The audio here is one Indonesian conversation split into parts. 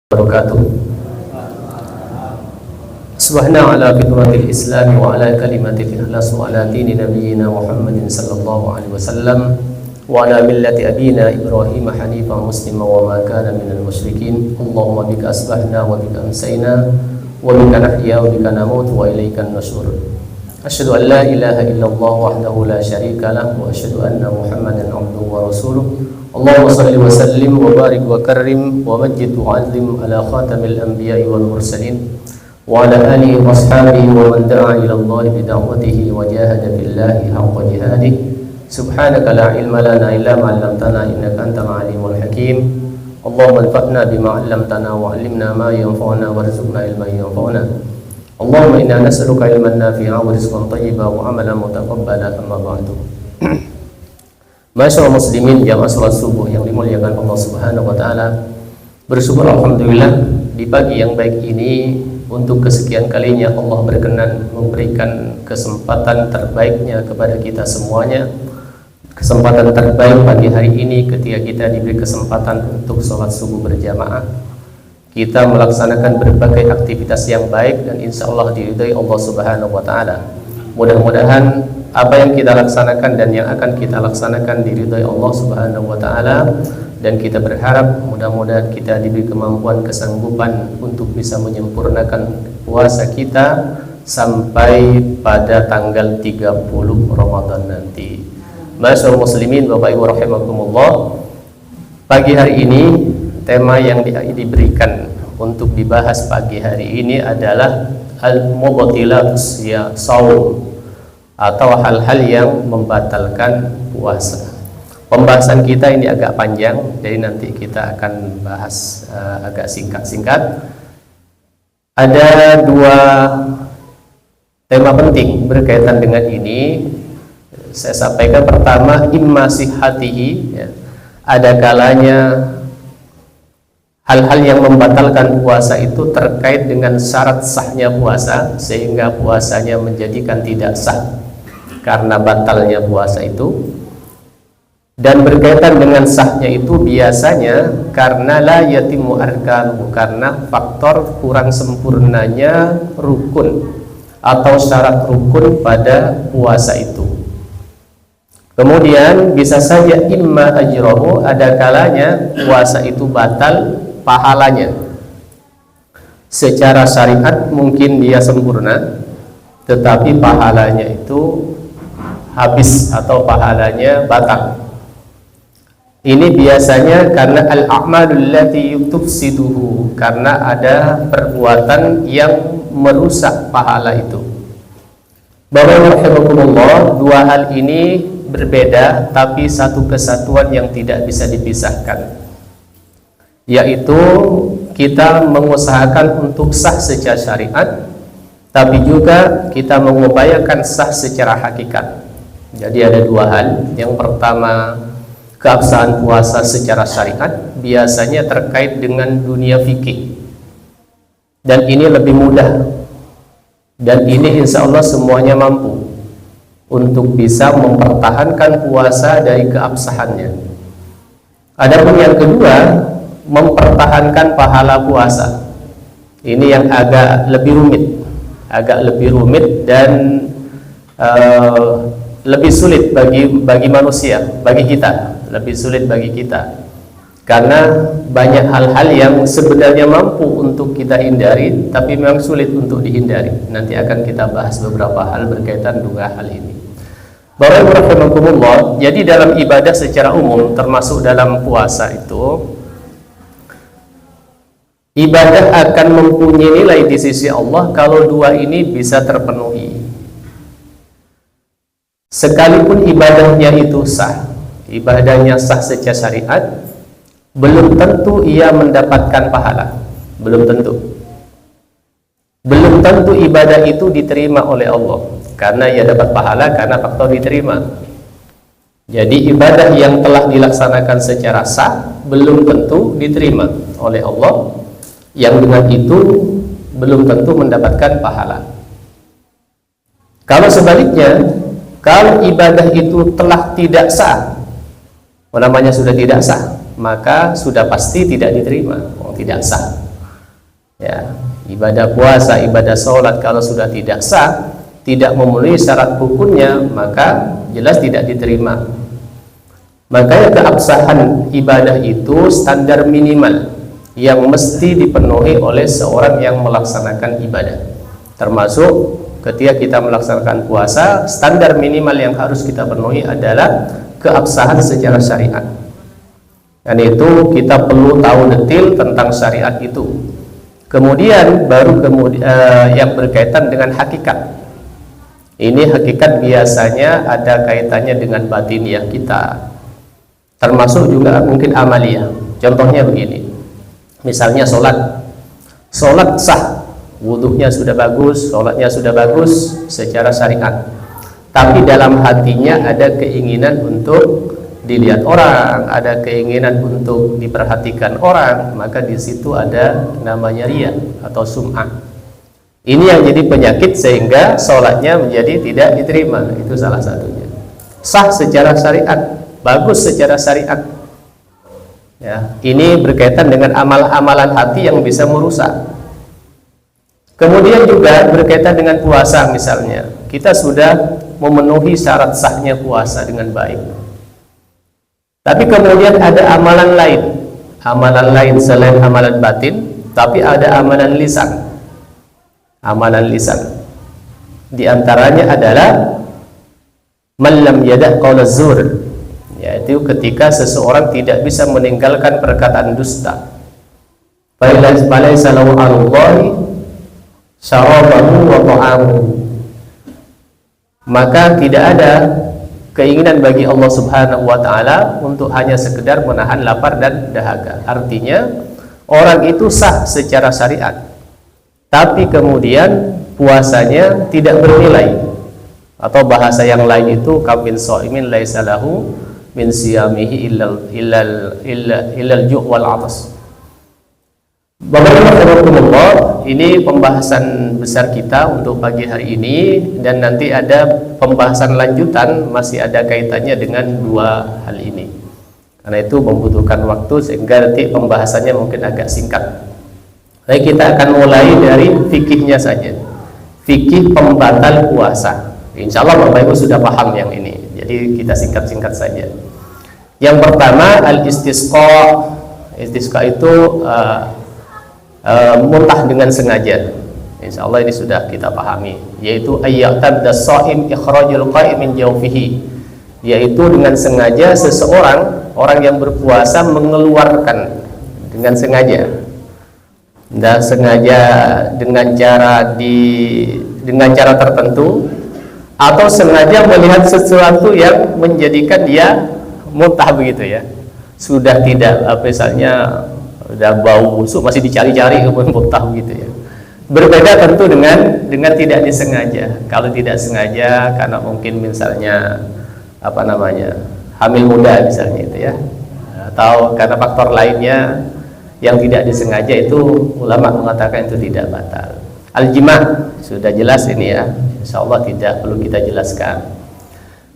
wabarakatuh. Subhana ala fitratil Islam wa ala kalimatil ikhlas wa ala dini nabiyyina Muhammadin sallallahu alaihi wasallam wa ala millati abina Ibrahim hanifan muslima wa ma kana minal musyrikin. Allahumma bika asbahna wa bika amsayna wa bika nahya wa bika namut wa ilaikan nusyur. Asyhadu an la ilaha illallah wahdahu la syarika lah wa asyhadu anna Muhammadan abduhu wa rasuluh. Allahumma salli wa sallim wa barik wa karrim wa majid wa azim ala khatamil anbiya'i wal mursalin wa ala alihi wa ashabihi wa man da'a ila Allah bi da'watihi wa jahada billahi haqqa jihadihi. Subhanaka la ilma lana illa ma 'allamtana innaka antal alimul hakim. Allahumma anfa'na bima 'allamtana wa 'allimna ma yanfa'una warzuqna ilman yanfa'una. Allahumma inna nas'aluka ilman nafi'a wa rizqan thayyiban wa 'amalan mutaqabbalan, amma ba'du. Masyaallah muslimin jamaah salat subuh yang dimuliakan Allah Subhanahu wa taala. Bersyukur alhamdulillah di pagi yang baik ini untuk kesekian kalinya Allah berkenan memberikan kesempatan terbaiknya kepada kita semuanya. Kesempatan terbaik pagi hari ini ketika kita diberi kesempatan untuk salat subuh berjamaah. Kita melaksanakan berbagai aktivitas yang baik dan insya Allah diridhai Allah Subhanahu wa taala. Mudah-mudahan apa yang kita laksanakan dan yang akan kita laksanakan diridhai Allah Subhanahu wa taala, dan kita berharap mudah-mudahan kita diberi kemampuan kesanggupan untuk bisa menyempurnakan puasa kita sampai pada tanggal 30 Ramadan nanti. Masyaallah muslimin Bapak Ibu rahimakumullah. Pagi hari ini tema yang diberikan untuk dibahas pagi hari ini adalah al-mubtilatus ya shaum, atau hal-hal yang membatalkan puasa. Pembahasan kita ini agak panjang, jadi nanti kita akan bahas agak singkat-singkat. Ada dua tema penting berkaitan dengan ini. Saya sampaikan pertama, imma sihhatihi, ya. Ada kalanya hal-hal yang membatalkan puasa itu terkait dengan syarat sahnya puasa, sehingga puasanya menjadikan tidak sah karena batalnya puasa itu. Dan berkaitan dengan sahnya itu biasanya karena la yatimu arkanu, karena faktor kurang sempurnanya rukun atau syarat rukun pada puasa itu. Kemudian bisa saja imma ajrahu, ada kalanya puasa itu batal pahalanya. Secara syariat mungkin dia sempurna, tetapi pahalanya itu habis atau pahalanya batal. Ini biasanya karena al-a'malul lati tufsiduhu, karena ada perbuatan yang merusak pahala itu. Bapak rahimakumullah, dua hal ini berbeda tapi satu kesatuan yang tidak bisa dipisahkan, yaitu kita mengusahakan untuk sah secara syariat, tapi juga kita mengupayakan sah secara hakikat. Jadi ada dua hal. Yang pertama, keabsahan puasa secara syariat biasanya terkait dengan dunia fikih, dan ini lebih mudah, dan ini insya Allah semuanya mampu untuk bisa mempertahankan puasa dari keabsahannya. Adapun yang kedua, mempertahankan pahala puasa. Ini yang agak lebih rumit dan lebih sulit bagi manusia, bagi kita, lebih sulit bagi kita, karena banyak hal-hal yang sebenarnya mampu untuk kita hindari, tapi memang sulit untuk dihindari. Nanti akan kita bahas beberapa hal berkaitan dua hal ini. Bapak rahimakumullah, jadi dalam ibadah secara umum, termasuk dalam puasa itu, ibadah akan mempunyai nilai di sisi Allah kalau dua ini bisa terpenuhi. Sekalipun ibadahnya itu sah, ibadahnya sah secara syariat, belum tentu ia mendapatkan pahala. Belum tentu ibadah itu diterima oleh Allah, karena ia dapat pahala karena faktor diterima. Jadi ibadah yang telah dilaksanakan secara sah belum tentu diterima oleh Allah, yang dengan itu belum tentu mendapatkan pahala. Kalau sebaliknya, kalau ibadah itu telah tidak sah, namanya sudah tidak sah, maka sudah pasti tidak diterima. Tidak sah. Ya, ibadah puasa, ibadah sholat kalau sudah tidak sah, tidak memenuhi syarat rukunnya, maka jelas tidak diterima. Makanya keabsahan ibadah itu standar minimal yang mesti dipenuhi oleh seorang yang melaksanakan ibadah. Termasuk ketika kita melaksanakan puasa, standar minimal yang harus kita penuhi adalah keabsahan secara syariat. Dan itu kita perlu tahu detail tentang syariat itu. Kemudian yang berkaitan dengan hakikat. Ini hakikat biasanya ada kaitannya dengan batiniah kita. Termasuk juga mungkin amaliyah. Contohnya begini, misalnya sholat sah, wudhunya sudah bagus, sholatnya sudah bagus secara syariat, tapi dalam hatinya ada keinginan untuk dilihat orang, ada keinginan untuk diperhatikan orang, maka di situ ada namanya riya atau sum'ah. Ini yang jadi penyakit sehingga sholatnya menjadi tidak diterima. Itu salah satunya. Sah secara syariat, bagus secara syariat, ya, ini berkaitan dengan amalan hati yang bisa merusak. Kemudian juga berkaitan dengan puasa, misalnya kita sudah memenuhi syarat sahnya puasa dengan baik, tapi kemudian ada amalan lain selain amalan batin, tapi ada amalan lisan. Di antaranya adalah man lam yada' qaula zur, yaitu ketika seseorang tidak bisa meninggalkan perkataan dusta. Falaysa lahu 'alallahi syarabahu wa ta'amuhu, maka tidak ada keinginan bagi Allah Subhanahu wa taala untuk hanya sekedar menahan lapar dan dahaga. Artinya orang itu sah secara syariat, tapi kemudian puasanya tidak bernilai, atau bahasa yang lain itu kamin shaimin laisa lahu min siyamihi illal ju' wal 'atas. Bapak-bapak, ini pembahasan besar kita untuk pagi hari ini, dan nanti ada pembahasan lanjutan, masih ada kaitannya dengan dua hal ini. Karena itu membutuhkan waktu sehingga nanti pembahasannya mungkin agak singkat. Baik, kita akan mulai dari fikihnya saja. Fikih pembatal puasa. Insya Allah Bapak Ibu sudah paham yang ini, jadi kita singkat-singkat saja. Yang pertama, al-istisqa. Istisqa itu muntah dengan sengaja. Insya Allah ini sudah kita pahami, yaitu ayyatabda shaim ikhrajul qa'im min jawfihi, yaitu dengan sengaja orang yang berpuasa mengeluarkan dengan sengaja, dan sengaja dengan cara tertentu, atau sengaja melihat sesuatu yang menjadikan dia muntah begitu ya. Sudah tidak misalnya udah bau busuk masih dicari-cari kemudian muntah begitu ya. Berbeda tentu dengan tidak disengaja. Kalau tidak sengaja karena mungkin misalnya hamil muda misalnya itu ya, atau karena faktor lainnya yang tidak disengaja, itu ulama mengatakan itu tidak batal. Al-jima' sudah jelas ini ya, insyaallah tidak perlu kita jelaskan.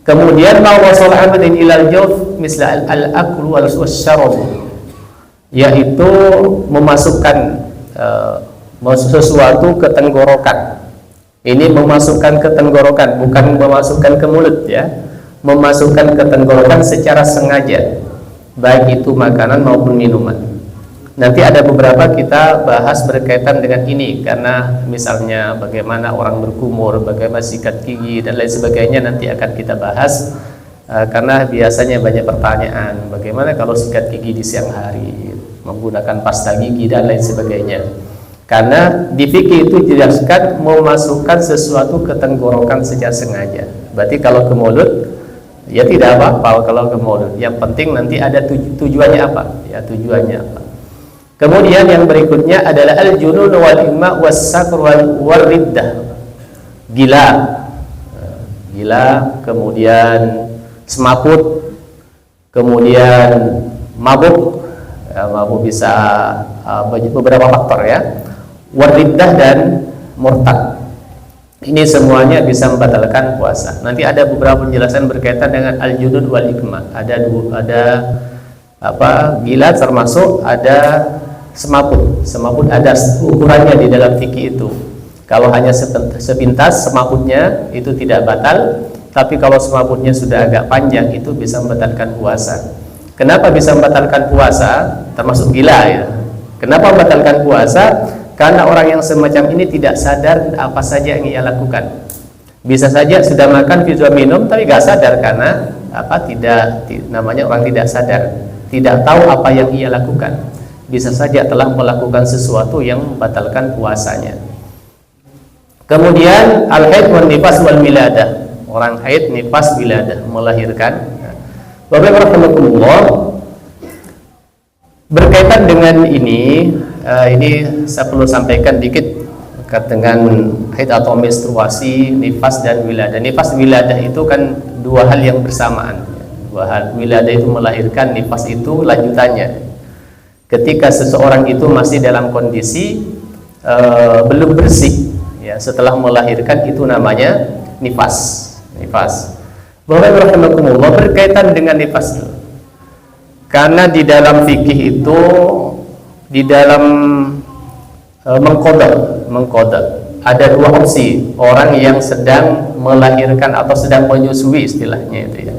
Kemudian ma wasal amadin ilal jawf misla al-aklu wal syarab, yaitu memasukkan sesuatu ke tenggorokan. Ini memasukkan ke tenggorokan, bukan memasukkan ke mulut ya. Memasukkan ke tenggorokan secara sengaja, baik itu makanan maupun minuman. Nanti ada beberapa kita bahas berkaitan dengan ini, karena misalnya bagaimana orang berkumur, bagaimana sikat gigi dan lain sebagainya nanti akan kita bahas. Karena biasanya banyak pertanyaan, bagaimana kalau sikat gigi di siang hari, menggunakan pasta gigi dan lain sebagainya. Karena di fikih itu dijelaskan memasukkan sesuatu ke tenggorokan secara sengaja. Berarti kalau ke mulut ya tidak apa-apa kalau ke mulut. Yang penting nanti ada tujuannya apa? Ya, tujuannya apa? Kemudian yang berikutnya adalah al-junun wal imma was-sakr wal riddah. Gila, kemudian semaput, kemudian mabuk. Ya, mabuk bisa beberapa faktor ya. Wariddah dan murtad. Ini semuanya bisa membatalkan puasa. Nanti ada beberapa penjelasan berkaitan dengan al-junud wal ikma. Ada gila, termasuk ada semaput ada ukurannya di dalam fikih itu. Kalau hanya sepintas semaputnya itu tidak batal, tapi kalau semaputnya sudah agak panjang itu bisa membatalkan puasa. Kenapa bisa membatalkan puasa? Termasuk gila ya. Kenapa membatalkan puasa? Karena orang yang semacam ini tidak sadar apa saja yang ia lakukan. Bisa saja sudah makan, sudah minum, tapi gak sadar karena namanya orang tidak sadar, tidak tahu apa yang ia lakukan. Bisa saja telah melakukan sesuatu yang membatalkan puasanya. Kemudian al-haid wan nifas wal wiladah. Orang haid, nifas, wiladah, melahirkan. Bapak rahimahullah, berkaitan dengan ini saya perlu sampaikan dikit terkait dengan haid atau menstruasi, nifas dan wiladah. Nifas wiladah itu kan dua hal yang bersamaan. Dua hal. Wiladah itu melahirkan, nifas itu lanjutannya. Ketika seseorang itu masih dalam kondisi belum bersih, ya, setelah melahirkan itu namanya nifas. Bapak rahimakumullah, berkaitan dengan nifas itu. Karena di dalam fikih itu, di dalam mengqadha ada dua opsi orang yang sedang melahirkan atau sedang menyusui, istilahnya itu ya.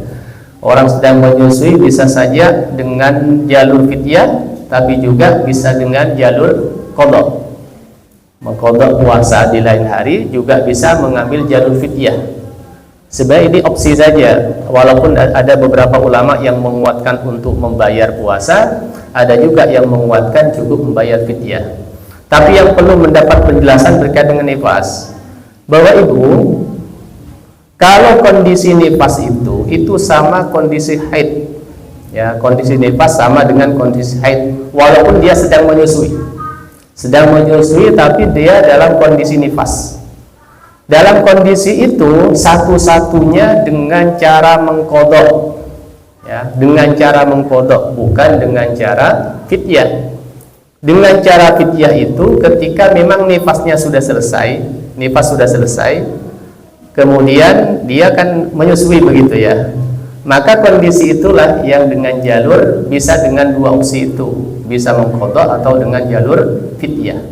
Orang sedang menyusui bisa saja dengan jalur fidyah, tapi juga bisa dengan jalur qadha. Mengqadha puasa di lain hari, juga bisa mengambil jalur fidyah. Sebenarnya ini opsi saja, walaupun ada beberapa ulama yang menguatkan untuk membayar puasa, ada juga yang menguatkan cukup membayar fidyah. Tapi yang perlu mendapat penjelasan berkaitan dengan nifas, bahwa Ibu, kalau kondisi nifas itu sama kondisi haid, ya, kondisi nifas sama dengan kondisi haid, walaupun dia sedang menyusui, tapi dia dalam kondisi nifas. Dalam kondisi itu satu-satunya dengan cara mengqadha, ya, dengan cara mengqadha, bukan dengan cara fidyah. Dengan cara fidyah itu ketika memang nifasnya sudah selesai, kemudian dia kan menyusui begitu ya. Maka kondisi itulah yang dengan jalur bisa dengan dua opsi itu, bisa mengqadha atau dengan jalur fidyah.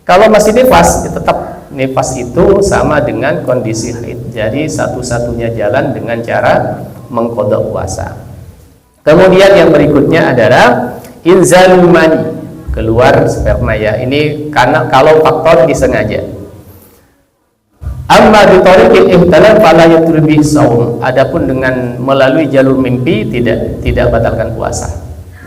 Kalau masih nifas, ya tetap nifas itu sama dengan kondisi haid. Jadi satu-satunya jalan dengan cara mengqadha puasa. Kemudian yang berikutnya adalah inzalul mani, keluar sperma ya. Ini karena kalau faktor disengaja. Amma bi tariqil ihtilam fala yatul bi shaum. Adapun dengan melalui jalur mimpi tidak batalkan puasa.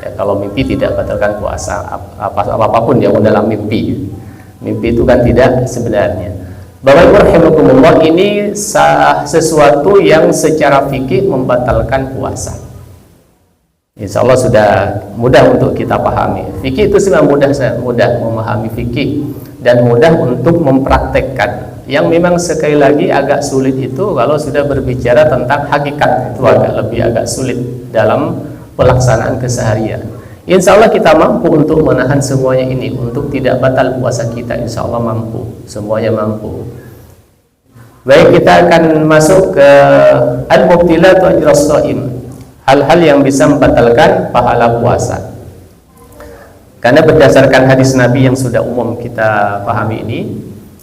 Ya, kalau mimpi tidak batalkan puasa, apapun yang dalam mimpi. Mimpi itu kan tidak sebenarnya. Bapak Ibu rahimakumullah, ini sesuatu yang secara fikih membatalkan puasa. Insya Allah sudah mudah untuk kita pahami. Fikih itu sebenarnya mudah memahami fikih dan mudah untuk mempraktekkan. Yang memang sekali lagi agak sulit itu kalau sudah berbicara tentang hakikat, itu agak sulit dalam pelaksanaan keseharian. Insya Allah kita mampu untuk menahan semuanya ini, untuk tidak batal puasa kita. Insya Allah mampu, semuanya mampu. Baik, kita akan masuk ke al-mubtilatu ajras shaim, hal-hal yang bisa membatalkan pahala puasa. Karena berdasarkan hadis Nabi yang sudah umum kita pahami ini,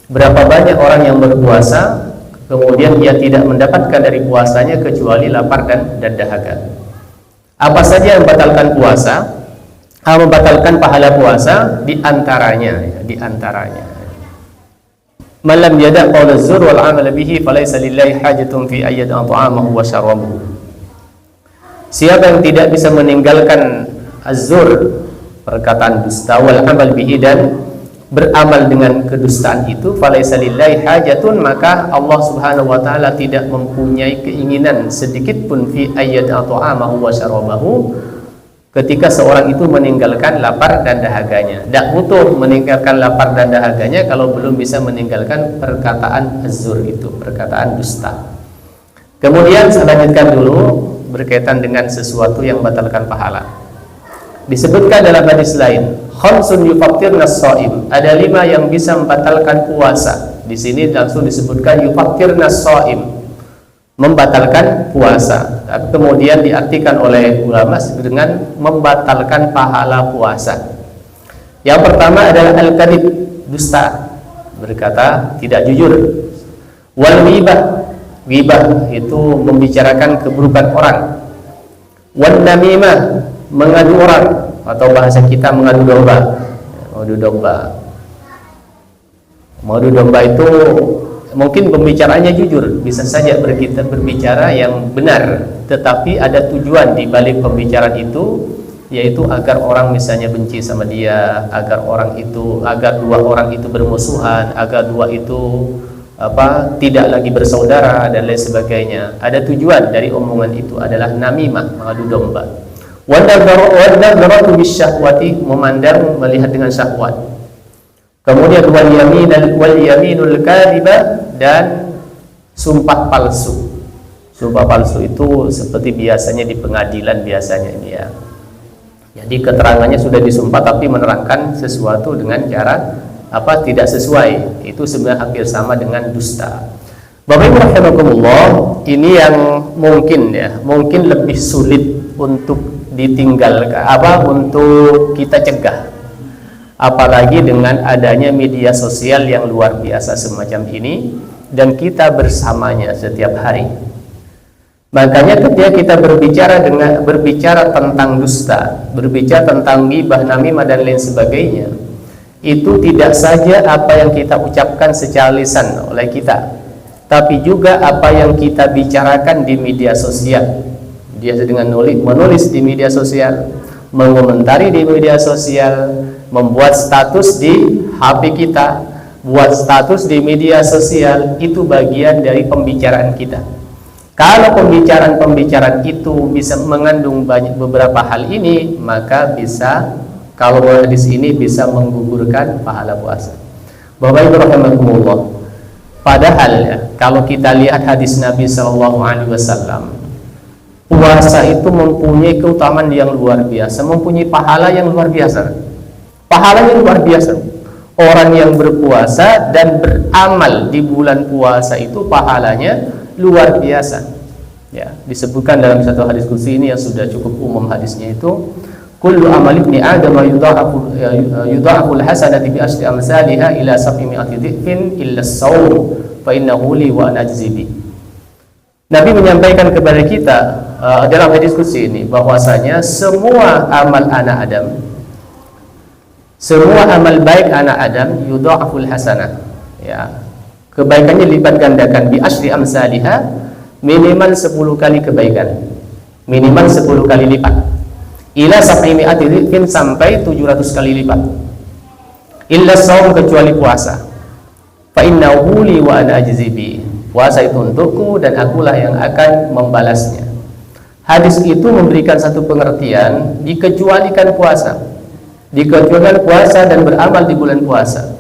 berapa banyak orang yang berpuasa kemudian ia tidak mendapatkan dari puasanya kecuali lapar dan dahaga. Apa saja yang membatalkan puasa? Membatalkan pahala puasa diantaranya malam yada qaul az-zur wal amal bihi falaysa lillahi hajatun fi ayyad ta'amahu wa syarabuhu. Siapa yang tidak bisa meninggalkan az-zur, perkataan dusta, wal amal bihi, dan beramal dengan kedustaan itu, falaysa lillahi hajatun, maka Allah Subhanahu wa taala tidak mempunyai keinginan sedikit pun fi ayyad ta'amahu wa syarabahu, ketika seorang itu meninggalkan lapar dan dahaganya. Tidak butuh meninggalkan lapar dan dahaganya kalau belum bisa meninggalkan perkataan az-zur itu, perkataan dusta. Kemudian saya lanjutkan dulu berkaitan dengan sesuatu yang membatalkan pahala. Disebutkan dalam hadis lain, khamsun yufattirna shaim, ada 5 yang bisa membatalkan puasa. Di sini langsung disebutkan yufattirna shaim, membatalkan puasa. Tapi kemudian diartikan oleh ulama dengan membatalkan pahala puasa. Yang pertama adalah al-kadhib, dusta, berkata tidak jujur. Wal ghibah, ghibah itu membicarakan keburukan orang. Wan namimah, mengadu orang, atau bahasa kita mengadu domba. Mengadu domba itu mungkin pembicaraannya jujur, bisa saja berbicara yang benar, tetapi ada tujuan di balik pembicaraan itu, yaitu agar orang misalnya benci sama dia, agar dua orang itu bermusuhan, agar dua itu tidak lagi bersaudara dan lain sebagainya. Ada tujuan dari omongan itu adalah namimah, mengadu domba. Wadnadharatu bisyahwati, memandang, melihat dengan syahwat. Kemudian wal yaminul kadhibah, dan sumpah palsu. Sumpah palsu itu seperti biasanya di pengadilan biasanya ini ya. Jadi keterangannya sudah disumpah tapi menerangkan sesuatu dengan cara tidak sesuai. Itu sebenarnya hampir sama dengan dusta. Bapak Ibu rahimakumullah, ini yang mungkin lebih sulit untuk ditinggalkan, untuk kita cegah. Apalagi dengan adanya media sosial yang luar biasa semacam ini, dan kita bersamanya setiap hari. Makanya ketika kita berbicara tentang dusta, berbicara tentang ghibah, namimah dan lain sebagainya, itu tidak saja apa yang kita ucapkan secara lisan oleh kita, tapi juga apa yang kita bicarakan di media sosial. Dia dengan menulis di media sosial, mengomentari di media sosial, membuat status di HP kita, buat status di media sosial, itu bagian dari pembicaraan kita. Kalau pembicaraan itu bisa mengandung beberapa hal ini, maka bisa, kalau hadis ini bisa menggugurkan pahala puasa. Bapak Ibu rahimakumullah, padahal ya, kalau kita lihat hadis Nabi SAW, puasa itu mempunyai keutamaan yang luar biasa, mempunyai pahala yang luar biasa. Pahalanya luar biasa. Orang yang berpuasa dan beramal di bulan puasa itu pahalanya luar biasa. Ya, disebutkan dalam satu hadis qudsi ini yang sudah cukup umum hadisnya itu, kullu amali ibni adam yudha'afu al-hasanati bi asyri amsalha ila 700 dhifin illa as-shaum fa innahu li wa ana ajzi bi. Nabi menyampaikan kepada kita dalam hadis qudsi ini bahwasanya semua amal anak Adam, semua amal baik anak Adam yudha'aful hasanah, ya, kebaikannya lipat gandakan bi asyri amsalha, minimal 10 kali kebaikan, minimal 10 kali lipat, ila 700 dhifin, sampai 700 kali lipat, illa shaum, kecuali puasa, fa innahu li wa ana ajzi bi, puasa itu untukku dan akulah yang akan membalasnya. Hadis itu memberikan satu pengertian, dikecualikan puasa dan beramal di bulan puasa.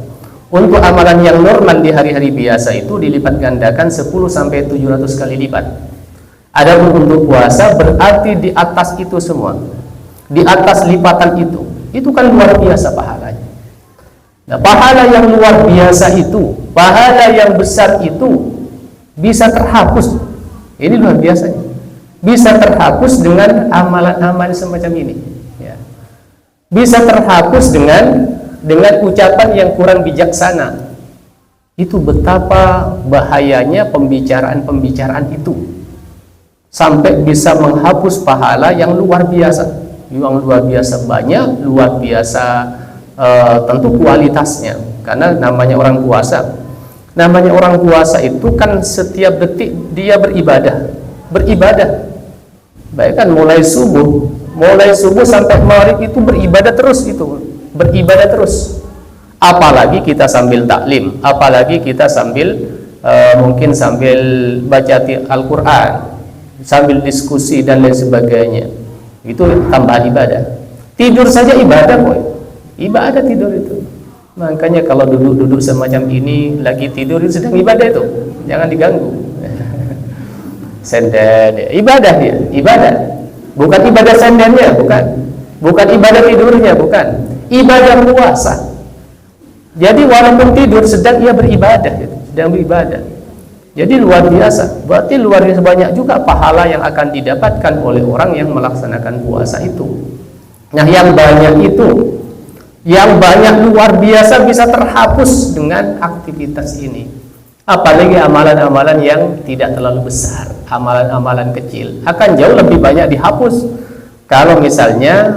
Untuk amalan yang normal di hari-hari biasa itu dilipat gandakan 10 sampai 700 kali lipat. Adapun untuk puasa berarti di atas itu semua, di atas lipatan itu kan luar biasa pahalanya. Nah, pahala yang luar biasa itu, pahala yang besar itu bisa terhapus. Ini luar biasanya, bisa terhapus dengan amalan-amalan semacam ini, ya. Bisa terhapus dengan ucapan yang kurang bijaksana. Itu betapa bahayanya pembicaraan itu, sampai bisa menghapus pahala yang luar biasa, banyak, luar biasa. Tentu kualitasnya, karena namanya orang puasa itu kan setiap detik dia beribadah. Baik kan, mulai subuh sampai maghrib itu beribadah terus. Apalagi kita sambil taklim, apalagi kita sambil mungkin sambil baca Al-Quran, sambil diskusi dan lain sebagainya. Itu tambahan ibadah. Tidur saja ibadah, boy. Ibadah tidur itu. Makanya kalau duduk semacam ini lagi tidur itu sedang ibadah, itu jangan diganggu. Senden, ibadah dia, ibadah. Bukan ibadah sendennya, bukan ibadah tidurnya, bukan. Ibadah puasa. Jadi walaupun tidur sedang ia beribadah, sedang beribadah. Jadi luar biasa. Berarti luar biasa banyak juga pahala yang akan didapatkan oleh orang yang melaksanakan puasa itu. Nah, yang banyak itu, yang banyak luar biasa bisa terhapus dengan aktivitas ini. Apalagi amalan-amalan yang tidak terlalu besar, amalan-amalan kecil akan jauh lebih banyak dihapus kalau misalnya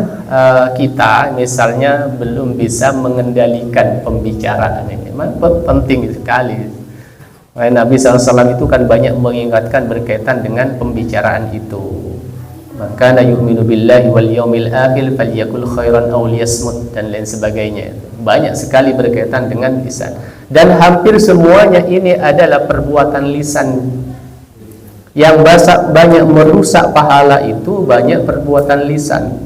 kita misalnya belum bisa mengendalikan pembicaraan ini. Memang penting sekali. Nabi SAW itu kan banyak mengingatkan berkaitan dengan pembicaraan itu. Maka la yu'minu billahi wal yaumil akhir falyakul khairan aw liyasmut dan lain sebagainya. Banyak sekali berkaitan dengan lisan. Dan hampir semuanya ini adalah perbuatan lisan. Yang banyak merusak pahala itu banyak perbuatan lisan.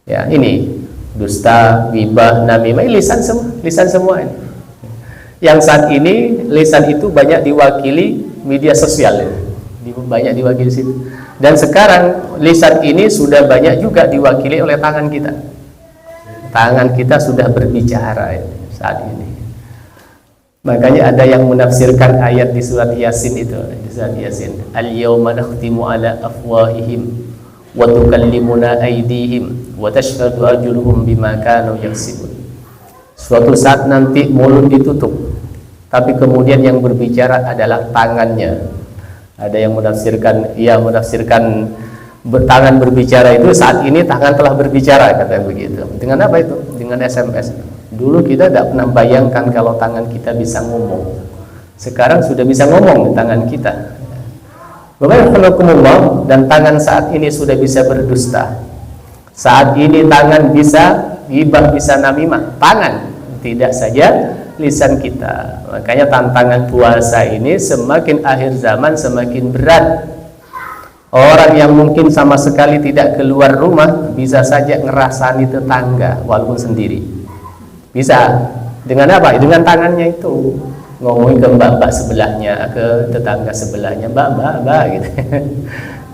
Ya, ini dusta, ghibah, namimah, lisan semua ini. Yang saat ini lisan itu banyak diwakili media sosial, banyak diwakili situ. Dan sekarang lisan ini sudah banyak juga diwakili oleh tangan kita. Tangan kita sudah berbicara saat ini. Makanya ada yang menafsirkan ayat di surat Yasin itu, di surat Yasin, al-yawma nakhtimu ala afwahihim wa tukallimuna aydihim wa tashhadu arjuluhum bima kanu yaksibun. Suatu saat nanti mulut ditutup, tapi kemudian yang berbicara adalah tangannya. Ada yang menafsirkan, tangan berbicara itu saat ini tangan telah berbicara, kata begitu. Dengan apa itu? Dengan SMS. Dulu kita tidak pernah bayangkan kalau tangan kita bisa ngomong. Sekarang sudah bisa ngomong di tangan kita. Bagaimana dan tangan saat ini sudah bisa berdusta. Saat ini tangan bisa ghibah, bisa namimah. Tangan, tidak saja lisan kita. Makanya tantangan puasa ini semakin akhir zaman semakin berat. Orang yang mungkin sama sekali tidak keluar rumah bisa saja ngerasani tetangga walaupun sendiri. Bisa. Dengan apa? Dengan tangannya itu. Ngomongin ke mbak-mbak sebelahnya, ke tetangga sebelahnya, mbak gitu.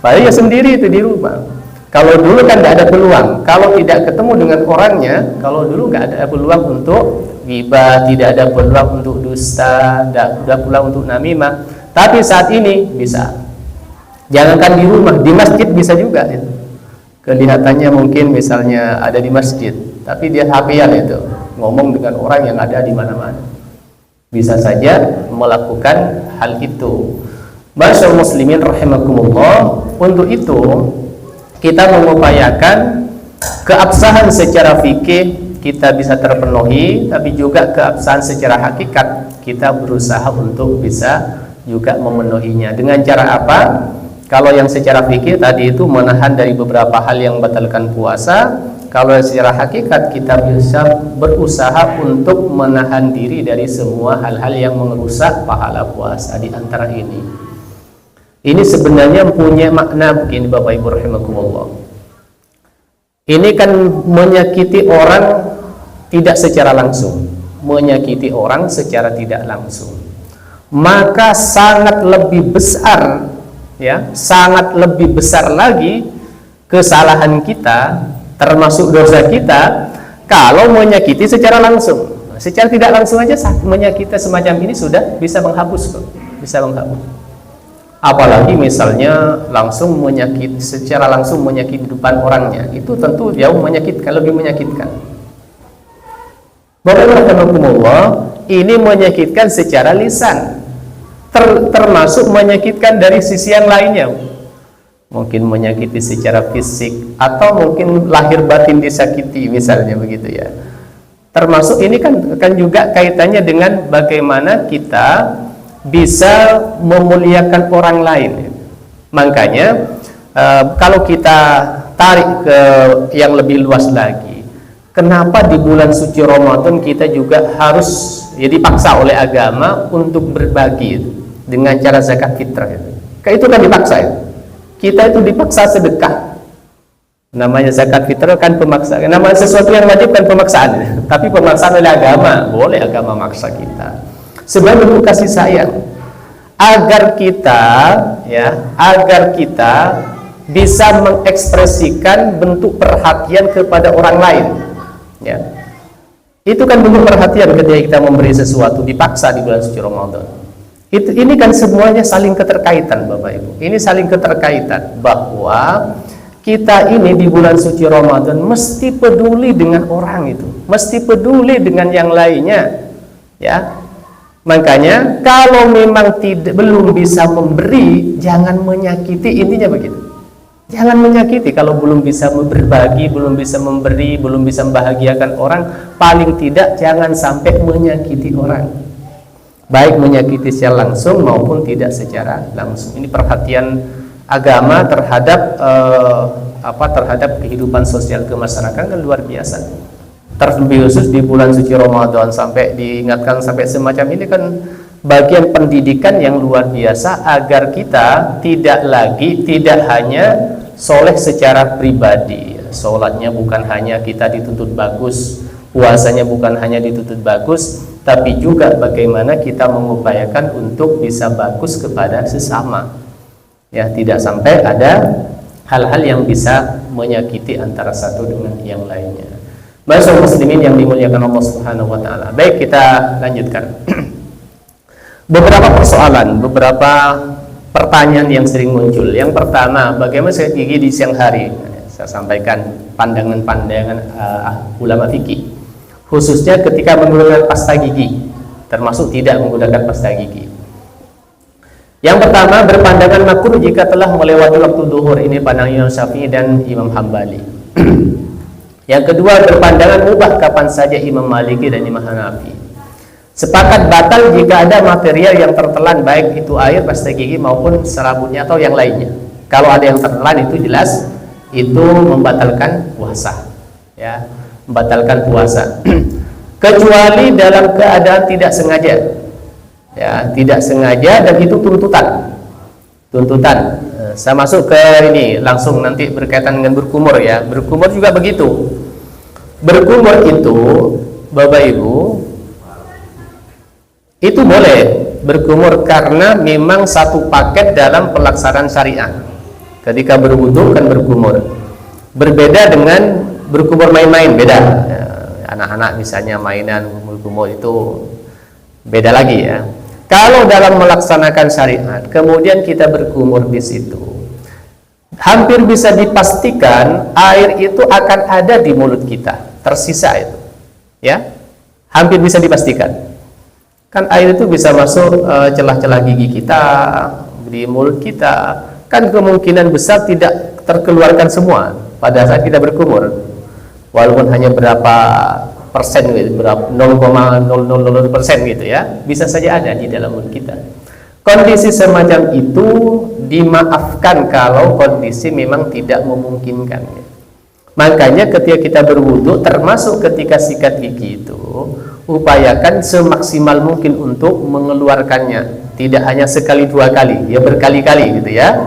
Padahal ya sendiri itu di rumah. Kalau dulu kan tidak ada peluang. Kalau tidak ketemu dengan orangnya, kalau dulu nggak ada peluang untuk ghibah, tidak ada peluang untuk dusta, tidak ada peluang untuk namimah. Tapi saat ini bisa. Jangankan di rumah, di masjid bisa juga. Ya. Kelihatannya mungkin misalnya ada di masjid, tapi dia HP-an itu, ngomong dengan orang yang ada di mana-mana. Bisa saja melakukan hal itu. Masyaallah muslimin rahimakumullah. Untuk itu kita mengupayakan keabsahan secara fikih kita bisa terpenuhi, tapi juga keabsahan secara hakikat kita berusaha untuk bisa juga memenuhinya. Dengan cara apa? Kalau yang secara fikih tadi itu menahan dari beberapa hal yang membatalkan puasa. Kalau secara hakikat kita bisa berusaha untuk menahan diri dari semua hal-hal yang merusak pahala puasa. Di antara ini sebenarnya punya makna begini Bapak Ibu rahimakumullah. Ini kan menyakiti orang tidak secara langsung, menyakiti orang secara tidak langsung. Maka sangat lebih besar, ya, sangat lebih besar lagi kesalahan kita, termasuk dosa kita, kalau menyakiti secara langsung. Secara tidak langsung aja menyakiti semacam ini sudah bisa menghapus, bisa menghapus. Apalagi misalnya langsung menyakiti, secara langsung menyakiti depan orangnya, itu tentu jauh menyakitkan, lebih menyakitkan. Barakallahu, ini menyakitkan secara lisan, termasuk menyakitkan dari sisi yang lainnya. Mungkin menyakiti secara fisik, atau mungkin lahir batin disakiti, misalnya begitu ya. Termasuk ini kan juga kaitannya dengan bagaimana kita bisa memuliakan orang lain. Makanya kalau kita tarik ke yang lebih luas lagi, kenapa di bulan suci Ramadan kita juga harus dipaksa oleh agama untuk berbagi dengan cara zakat fitrah itu? Itu kan dipaksa ya. Kita itu dipaksa sedekah. Namanya zakat fitrah kan pemaksaan. Namanya sesuatu yang wajib kan pemaksaan. Tapi pemaksaan oleh agama, boleh agama maksa kita. Sebagai bentuk kasih sayang, agar kita bisa mengekspresikan bentuk perhatian kepada orang lain. Ya. Itu kan bentuk perhatian ketika kita memberi sesuatu dipaksa di bulan suci Ramadan. Ini kan semuanya saling keterkaitan Bapak Ibu. Ini saling keterkaitan bahwa kita ini di bulan suci Ramadan mesti peduli dengan orang itu, mesti peduli dengan yang lainnya, ya. Makanya kalau memang belum bisa memberi, jangan menyakiti, intinya begitu. Jangan menyakiti kalau belum bisa berbagi, belum bisa memberi, belum bisa membahagiakan orang, paling tidak jangan sampai menyakiti orang. Baik menyakiti secara langsung maupun tidak secara langsung. Ini perhatian agama terhadap terhadap kehidupan sosial kemasyarakatan kan luar biasa. Terlebih khusus di bulan suci Ramadan sampai diingatkan sampai semacam ini kan bagian pendidikan yang luar biasa agar kita tidak hanya soleh secara pribadi. Sholatnya bukan hanya kita dituntut bagus, puasanya bukan hanya dituntut bagus, tapi juga bagaimana kita mengupayakan untuk bisa bagus kepada sesama. Ya, tidak sampai ada hal-hal yang bisa menyakiti antara satu dengan yang lainnya. Baik muslimin yang dimuliakan Allah Subhanahu wa taala. Baik, kita lanjutkan. Beberapa persoalan, beberapa pertanyaan yang sering muncul. Yang pertama, bagaimana sikat gigi di siang hari? Saya sampaikan pandangan-pandangan ulama fikih. Khususnya ketika menggunakan pasta gigi, termasuk tidak menggunakan pasta gigi. Yang pertama, berpandangan makruh jika telah melewati waktu duhur. Ini pandangan Imam Syafi'i dan Imam Hambali. Yang kedua, berpandangan mubah kapan saja Imam Maliki dan Imam Hanafi. Sepakat batal jika ada material yang tertelan, baik itu air, pasta gigi maupun serabutnya atau yang lainnya. Kalau ada yang tertelan itu jelas itu membatalkan puasa, ya, membatalkan puasa. Kecuali dalam keadaan tidak sengaja, ya, tidak sengaja dan itu tuntutan. Saya masuk ke ini langsung nanti berkaitan dengan berkumur, ya. Berkumur juga begitu. Berkumur itu, Bapak Ibu, itu boleh berkumur karena memang satu paket dalam pelaksanaan syariat. Ketika berwudu kan berkumur. Berbeda dengan berkumur main-main, beda. Anak-anak misalnya mainan berkumur itu beda lagi, ya. Kalau dalam melaksanakan syariat, kemudian kita berkumur di situ, hampir bisa dipastikan air itu akan ada di mulut kita, tersisa itu, ya, hampir bisa dipastikan. Kan air itu bisa masuk celah-celah gigi kita, di mulut kita, kan kemungkinan besar tidak terkeluarkan semua pada saat kita berkumur, walaupun hanya berapa persen gitu, berapa 0,000% gitu, ya, bisa saja ada di dalam mulut kita. Kondisi semacam itu dimaafkan kalau kondisi memang tidak memungkinkan, ya. Makanya ketika kita berwudu, termasuk ketika sikat gigi itu, upayakan semaksimal mungkin untuk mengeluarkannya, tidak hanya sekali dua kali, ya, berkali-kali gitu, ya.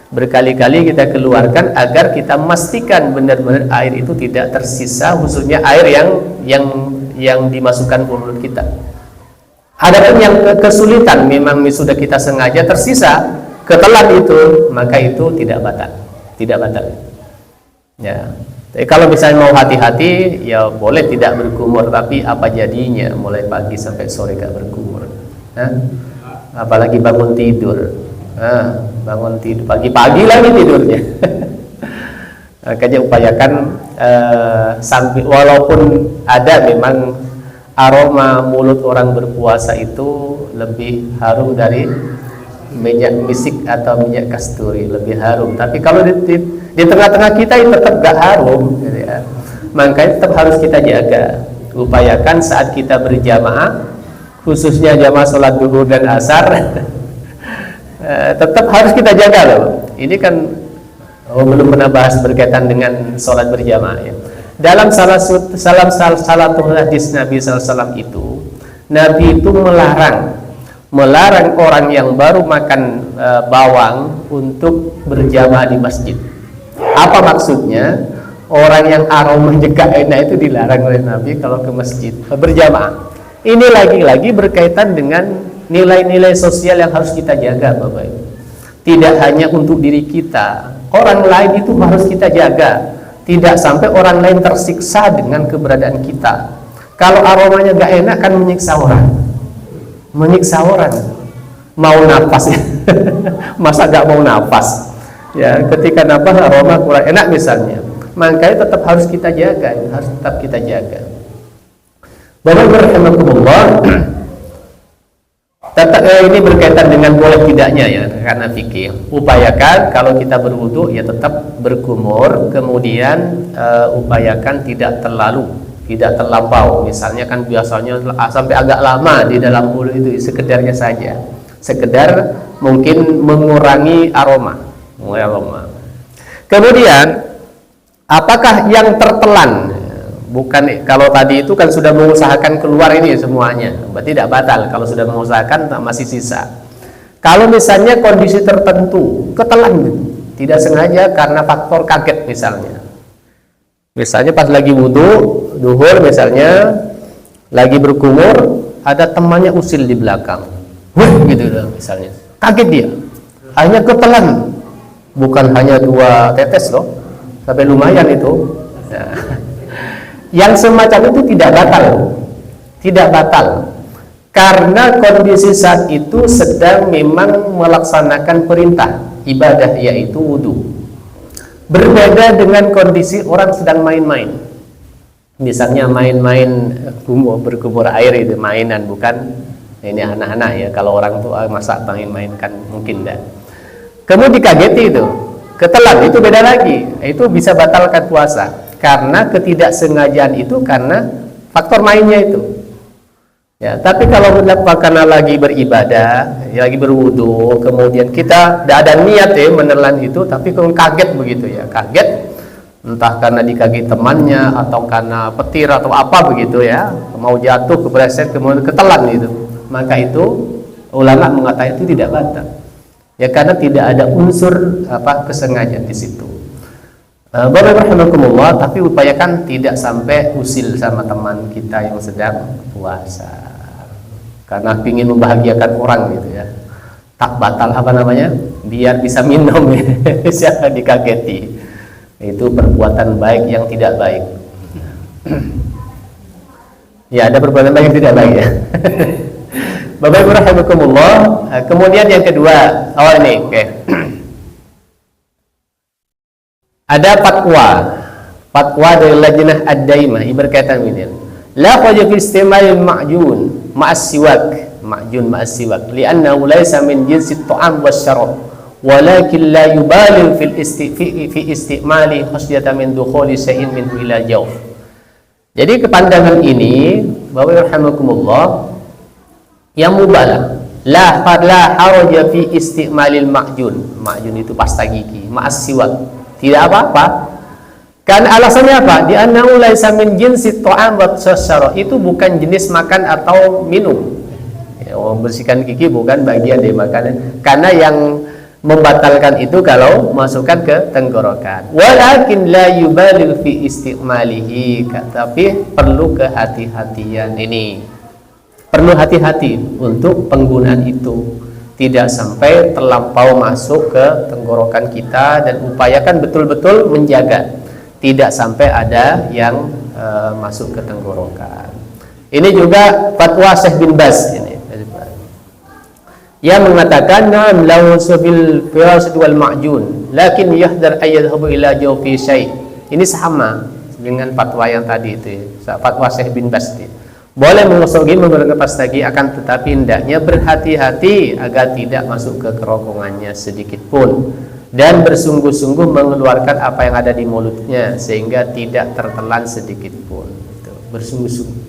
Berkali-kali kita keluarkan agar kita memastikan benar-benar air itu tidak tersisa, khususnya air yang dimasukkan ke mulut kita. Adapun yang kesulitan memang sudah kita sengaja tersisa, ketelan itu, maka itu tidak batal. Ya. Jadi kalau misalnya mau hati-hati, ya boleh tidak berkumur, tapi apa jadinya mulai pagi sampai sore gak berkumur, apalagi bangun tidur. Bangun tidur pagi-pagi lagi tidurnya. Makanya upayakan sampai, walaupun ada memang aroma mulut orang berpuasa itu lebih harum dari minyak misik atau minyak kasturi, lebih harum. Tapi kalau di tengah-tengah kita itu tetap gak harum, gitu, ya. Makanya tetap harus kita jaga. Upayakan saat kita berjamaah, khususnya jamaah sholat zuhur dan asar, tetap harus kita jaga loh. Ini kan belum pernah bahas berkaitan dengan sholat berjamaah, ya. Dalam salah satu hadis Nabi SAW itu, Nabi itu melarang orang yang baru makan bawang untuk berjamaah di masjid. Apa maksudnya? Orang yang aromanya gak enak itu dilarang oleh Nabi kalau ke masjid berjamaah. Ini lagi-lagi berkaitan dengan nilai-nilai sosial yang harus kita jaga, Bapak Ibu. Tidak hanya untuk diri kita, orang lain itu harus kita jaga. Tidak sampai orang lain tersiksa dengan keberadaan kita. Kalau aromanya gak enak kan menyiksa orang. Mau nafas, masa gak mau nafas? Ya, ketika nafas aroma kurang enak misalnya, makanya tetap harus kita jaga, harus tetap kita jaga. Bapak rahimakumullah, tetap ini berkaitan dengan boleh tidaknya ya, karena fikih. Upayakan kalau kita berwudu ya tetap berkumur, kemudian upayakan tidak terlampau. Misalnya kan biasanya sampai agak lama di dalam wudu itu, sekedarnya saja, sekedar mungkin mengurangi aroma. Kemudian apakah yang tertelan? Bukan, kalau tadi itu kan sudah mengusahakan keluar ini semuanya, berarti tidak batal. Kalau sudah mengusahakan masih sisa. Kalau misalnya kondisi tertentu ketelan, tidak sengaja karena faktor kaget misalnya pas lagi wudhu duhur misalnya, lagi berkumur, ada temannya usil di belakang, gitu misalnya, kaget dia, akhirnya ketelan, bukan hanya 2 tetes loh, sampai lumayan itu. Nah, yang semacam itu tidak batal, karena kondisi saat itu sedang memang melaksanakan perintah ibadah, yaitu wudhu. Berbeda dengan kondisi orang sedang main-main, misalnya main-main berkumur air, itu mainan, bukan ini anak-anak ya. Kalau orang tua masa main-main kan mungkin enggak. Kemudian dikageti itu, ketelan, itu beda lagi, itu bisa batalkan puasa. Karena ketidaksengajaan itu karena faktor mainnya itu. Ya, tapi kalau karena lagi beribadah, ya, lagi berwudu, kemudian kita tidak ada niat ya menelan itu, tapi kalau kaget begitu ya, kaget, entah karena dikaget temannya atau karena petir atau apa begitu ya, mau jatuh kepleset kemudian ketelan itu, maka itu ulama mengatakan itu tidak batal. Ya, karena tidak ada unsur kesengajaan di situ. Bapak rahimakumullah, tapi upayakan tidak sampai usil sama teman kita yang sedang puasa, karena ingin membahagiakan orang gitu ya. Tak batal biar bisa minum ya. Siapa dikageti, itu perbuatan baik yang tidak baik. Ya, ada perbuatan baik yang tidak baik ya. Bapak rahimakumullah. Kemudian yang kedua, ini oke. Ada fatwa dari Lajnah Ad-Daimah berkaitan ini. La kharaja fi istimalil ma'jun ma'as siwak li'annahu laysa min jinsi at-ta'am wasyarab walakin la yubaligh fi istimali khasyatan min dukhuli syai'in minhu ila jawf. Jadi kepandangan ini Bapak rahimakumullah, yang mubalah la haraja fi istimalil ma'jun itu pasta gigi ma'as siwak, tidak apa-apa. Kan alasannya apa? Di annahu laisa min jinsi ta'am wa syarab, itu bukan jenis makan atau minum. Ya, membersihkan gigi bukan bagian dari makanan. Karena yang membatalkan itu kalau masukkan ke tenggorokan. Walakin la yubaligh fi istimalihi, tapi perlu kehati-hatian ini. Perlu hati-hati untuk penggunaan itu. Tidak sampai terlampau masuk ke tenggorokan kita, dan upayakan betul-betul menjaga tidak sampai ada yang masuk ke tenggorokan. Ini juga fatwa Syekh bin Baz ini. Yang mengatakan lau sabil firasat wal ma'jun lakin yahdar ayyadhabu ila jawfi syai'. Ini sama dengan fatwa yang tadi itu ya. Fatwa Syekh bin Baz itu. Boleh mengusuk gigi, menggunakan pasta gigi, akan tetapi hendaknya berhati-hati agar tidak masuk ke kerongkongannya sedikit pun, dan bersungguh-sungguh mengeluarkan apa yang ada di mulutnya sehingga tidak tertelan sedikit pun. Bersungguh-sungguh.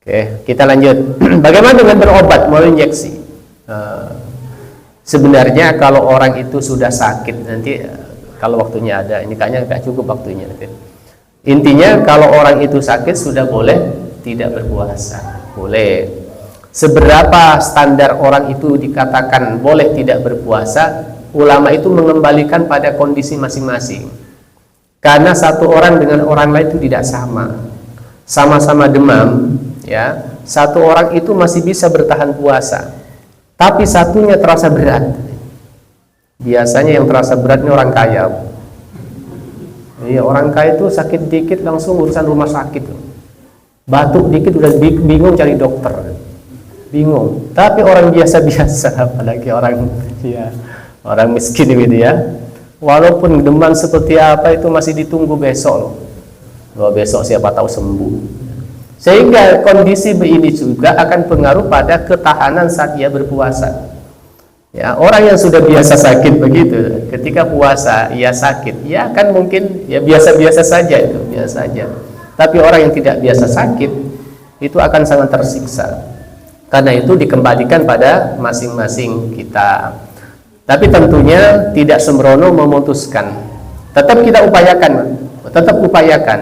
Oke, kita lanjut. Bagaimana dengan berobat melalui injeksi? Sebenarnya kalau orang itu sudah sakit, nanti kalau waktunya ada, ini kayaknya nggak cukup waktunya. Intinya kalau orang itu sakit sudah boleh tidak berpuasa, boleh. Seberapa standar orang itu dikatakan boleh tidak berpuasa, ulama itu mengembalikan pada kondisi masing-masing. Karena satu orang dengan orang lain itu tidak sama. Sama-sama demam, ya. Satu orang itu masih bisa bertahan puasa, tapi satunya terasa berat. Biasanya yang terasa berat ini orang kaya. Iya, orang kaya itu sakit dikit langsung urusan rumah sakit. Batuk dikit udah bingung cari dokter, bingung. Tapi orang biasa-biasa, apalagi orang miskin gitu ya, Walaupun demam seperti apa itu masih ditunggu besok loh. Bahwa besok siapa tahu sembuh. Sehingga kondisi ini juga akan pengaruh pada ketahanan saat ia berpuasa. Ya, orang yang sudah biasa sakit begitu, ketika puasa ia sakit, ya akan mungkin ya biasa-biasa saja itu, biasa saja. Tapi orang yang tidak biasa sakit itu akan sangat tersiksa. Karena itu dikembalikan pada masing-masing kita. Tapi tentunya tidak sembrono memutuskan. Tetap kita upayakan, tetap upayakan.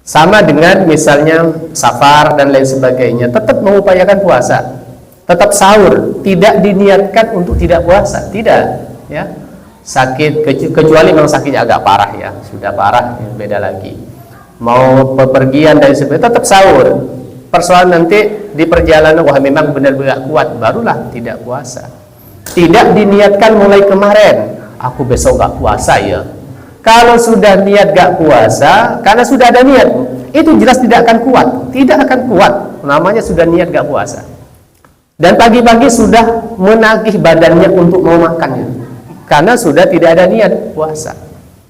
Sama dengan misalnya safar dan lain sebagainya, tetap mengupayakan puasa. Tetap sahur, tidak diniatkan untuk tidak puasa, tidak, ya. Sakit kecuali memang sakitnya agak parah ya, sudah parah ya, beda lagi. Mau bepergian dan sebagainya, tetap sahur. Persoalan nanti di perjalanan wah memang benar-benar kuat, barulah tidak puasa. Tidak diniatkan mulai kemarin, aku besok gak puasa ya. Kalau sudah niat gak puasa, karena sudah ada niat, itu jelas tidak akan kuat, tidak akan kuat. Namanya sudah niat gak puasa. Dan pagi-pagi sudah menagih badannya untuk mau makan, karena sudah tidak ada niat puasa.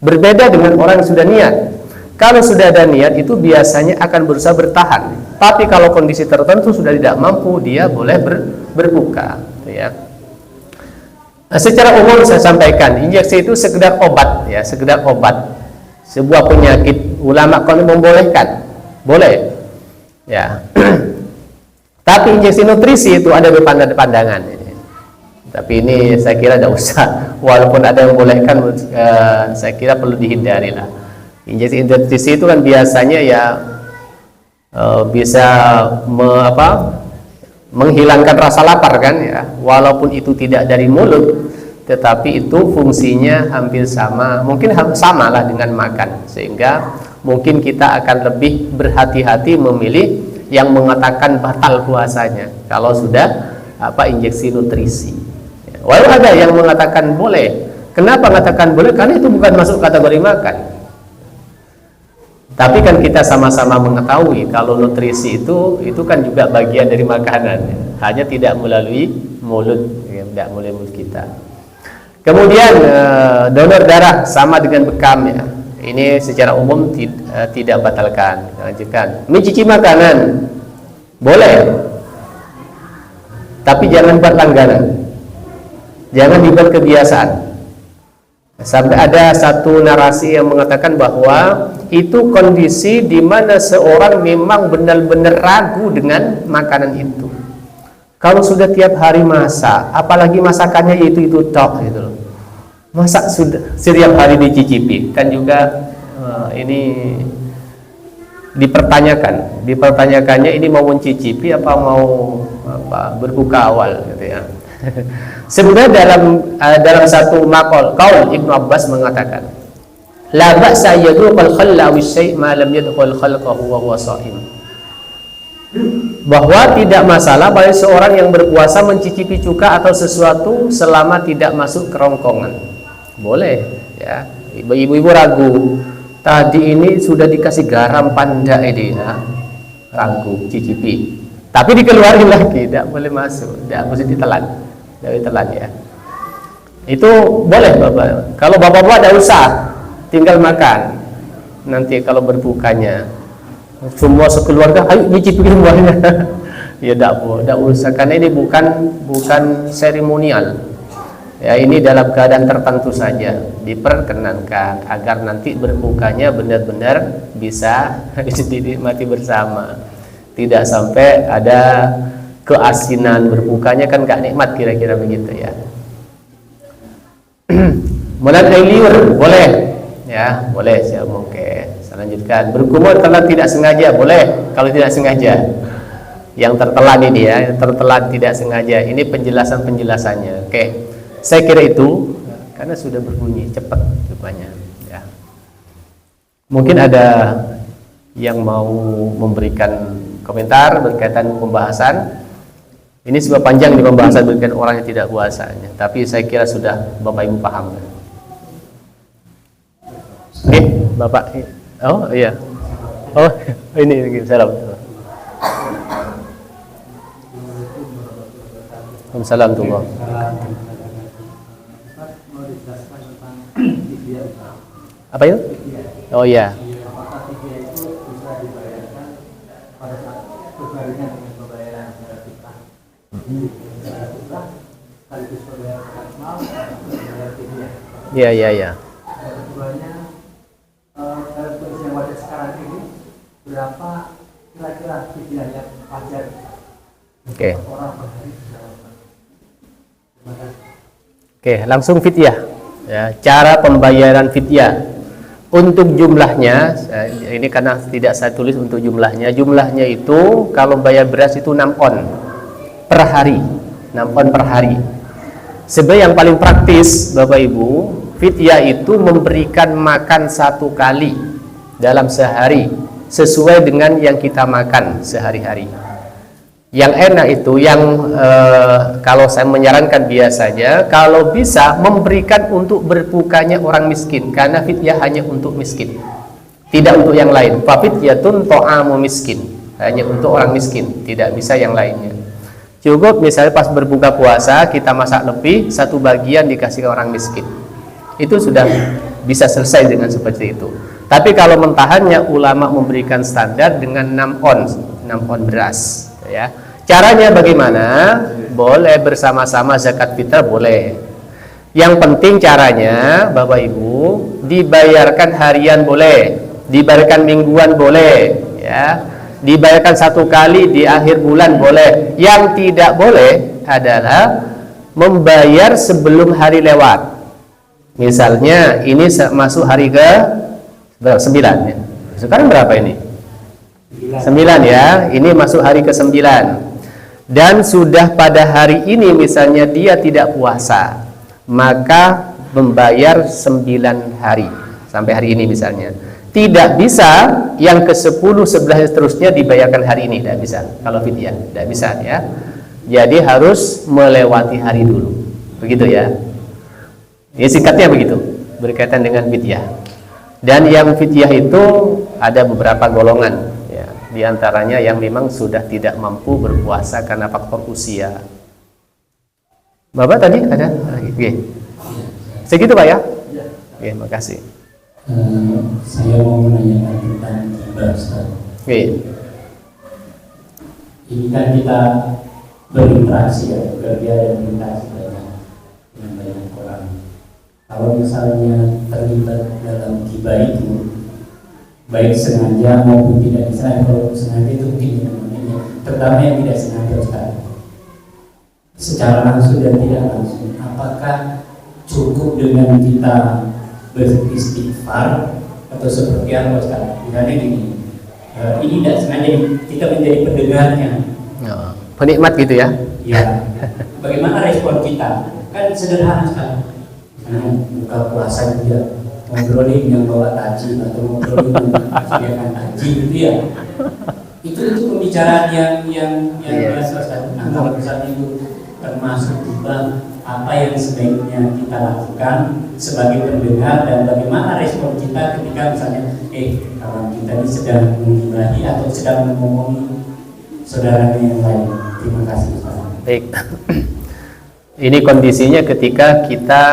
Berbeda dengan orang yang sudah niat. Kalau sudah ada niat itu biasanya akan berusaha bertahan. Tapi kalau kondisi tertentu sudah tidak mampu, dia boleh berbuka. Ya. Nah, secara umum saya sampaikan, injeksi itu sekedar obat, ya, sekedar obat. Sebuah penyakit, ulama kalau membolehkan, boleh. Ya. Tapi injeksi nutrisi itu ada pandangan. Tapi ini saya kira tidak usah. Walaupun ada yang membolehkan, saya kira perlu dihindari lah. Injeksi nutrisi itu kan biasanya ya bisa menghilangkan rasa lapar kan ya. Walaupun itu tidak dari mulut, tetapi itu fungsinya hampir sama. Mungkin sama lah dengan makan. Sehingga mungkin kita akan lebih berhati-hati memilih yang mengatakan batal puasanya kalau sudah injeksi nutrisi. Walau ada yang mengatakan boleh. Kenapa mengatakan boleh? Karena itu bukan masuk kategori makan. Tapi kan kita sama-sama mengetahui kalau nutrisi itu kan juga bagian dari makanan, hanya tidak melalui mulut, ya, tidak melalui mulut kita. Kemudian donor darah sama dengan bekam ya. Ini secara umum tidak batalkan. Lanjutkan. Mencuci makanan boleh, tapi jangan buat langganan. Jangan dibuat kebiasaan. Sampai ada satu narasi yang mengatakan bahwa itu kondisi di mana seorang memang benar-benar ragu dengan makanan itu. Kalau sudah tiap hari masak, apalagi masakannya itu tok gitu loh. Masa sudah setiap hari dicicipi, kan juga ini dipertanyakannya ini mau mencicipi apa mau berbuka awal gitu ya. Sebenarnya dalam satu maqal qaul Ibnu Abbas mengatakan la ba'sa yadhuqal khalla wa syai' ma lam yadkhul khalqahu wa huwa sha'im, bahwa tidak masalah bagi seorang yang berpuasa mencicipi cuka atau sesuatu selama tidak masuk kerongkongan. Boleh ya. Ibu-ibu ragu, tadi ini sudah dikasih garam panda ini ya, ragu cicipi, tapi dikeluarin lagi, tidak boleh masuk, tidak mesti ditelan, tidak ditelan ya. Itu boleh bapak. Kalau bapak-bapak tidak usah, tinggal makan. Nanti kalau berbukanya semua sekeluarga ayo nyicipi semuanya. Ya tidak usah, karena ini bukan seremonial. Ya, ini dalam keadaan tertentu saja diperkenankan agar nanti berbukanya benar-benar bisa dinikmati bersama. Tidak sampai ada keasinan berbukanya, kan gak nikmat, kira-kira begitu ya. Menahan air liur boleh ya, boleh saya oke. Saya lanjutkan. Berkumur kalau tidak sengaja boleh, kalau tidak sengaja. Yang tertelan ini ya, tertelan tidak sengaja. Ini penjelasannya. Oke. Saya kira itu karena sudah berbunyi cepat rupanya ya. Mungkin ada yang mau memberikan komentar berkaitan pembahasan. Ini sebuah panjang di pembahasan berkaitan orang yang tidak puasanya, tapi saya kira sudah Bapak Ibu paham. Oke, Bapak. Oh iya. Oh ini salam. Waalaikumsalam warahmatullahi wabarakatuh. Apa itu? Oh iya. Apakah fidyah itu bisa dibayarkan pada saat berbarengan dengan pembayaran fitrah? Fitrah sekaligus pembayaran zakat mal atau pembayaran fidyah? Iya. Dan keduanya, dalam kondisi yang wajar sekarang ini, berapa kira-kira fidyah yang wajar Oke. orang per hari dijalankan? Terima kasih. Oke, langsung fidyah. Ya, cara pembayaran fidyah. Untuk jumlahnya, ini karena tidak saya tulis untuk jumlahnya. Jumlahnya itu kalau bayar beras itu 6 on per hari. 6 on per hari. Sebenarnya yang paling praktis, Bapak Ibu, fidyah itu memberikan makan 1 kali dalam sehari sesuai dengan yang kita makan sehari-hari. Yang enak itu kalau saya menyarankan biasanya kalau bisa memberikan untuk berbukanya orang miskin, karena fidyah hanya untuk miskin, tidak untuk yang lain. Fafidyatun ta'amu miskin, hanya untuk orang miskin, tidak bisa yang lainnya. Cukup misalnya pas berbuka puasa kita masak lebih, 1 bagian dikasih ke orang miskin, itu sudah bisa selesai dengan seperti itu. Tapi kalau mentahannya, ulama memberikan standar dengan 6 on beras. Ya. Caranya bagaimana? Boleh bersama-sama zakat fitrah, boleh. Yang penting caranya, Bapak Ibu, dibayarkan harian boleh, dibayarkan mingguan boleh, ya. Dibayarkan 1 kali di akhir bulan boleh. Yang tidak boleh adalah membayar sebelum hari lewat. Misalnya ini masuk hari ke 9 ya. Sekarang berapa ini? 9 ya, ini masuk hari ke-9 dan sudah pada hari ini misalnya dia tidak puasa, maka membayar 9 hari sampai hari ini misalnya. Tidak bisa yang ke-10, 11 seterusnya dibayarkan hari ini, tidak bisa. Kalau fidyah tidak bisa ya. Jadi harus melewati hari dulu, begitu ya. Ya singkatnya begitu, berkaitan dengan fidyah. Dan yang fidyah itu ada beberapa golongan. Di antaranya yang memang sudah tidak mampu berpuasa karena faktor usia. Bapak tadi ada lagi? Oke. Segitu Pak ya? Oke, makasih. Saya mau menanyakan tentang hibah, Ustaz. Oke. Ini kan kita berinteraksi ya, bekerja dan berinteraksi dengan banyak orang. Kalau misalnya terlibat dalam hibah itu, baik sengaja maupun tidak disengaja, kalau sengaja itu mungkin namanya, terutama yang tidak sengaja Ustaz, secara langsung dan tidak langsung, apakah cukup dengan kita beristighfar atau seperti apa Ustaz? Misalnya gini, ini tidak sengaja kita menjadi pendengarnya, penikmat gitu ya? Ya, bagaimana respon kita? Kan sederhana Ustaz, buka puasa juga ngobrolin yang bawa tajin atau ngobrolin yang sediakan tajin gitu ya. Itu pembicaraan yang biasa Ustaz. Nah, kalau misalnya itu termasuk juga apa yang sebaiknya kita lakukan sebagai pendengar dan bagaimana respon kita ketika misalnya kawan kita ini sedang mengibahi atau sedang mengomongi saudaranya yang lain. Terima kasih Ustaz. Baik. Ini kondisinya ketika kita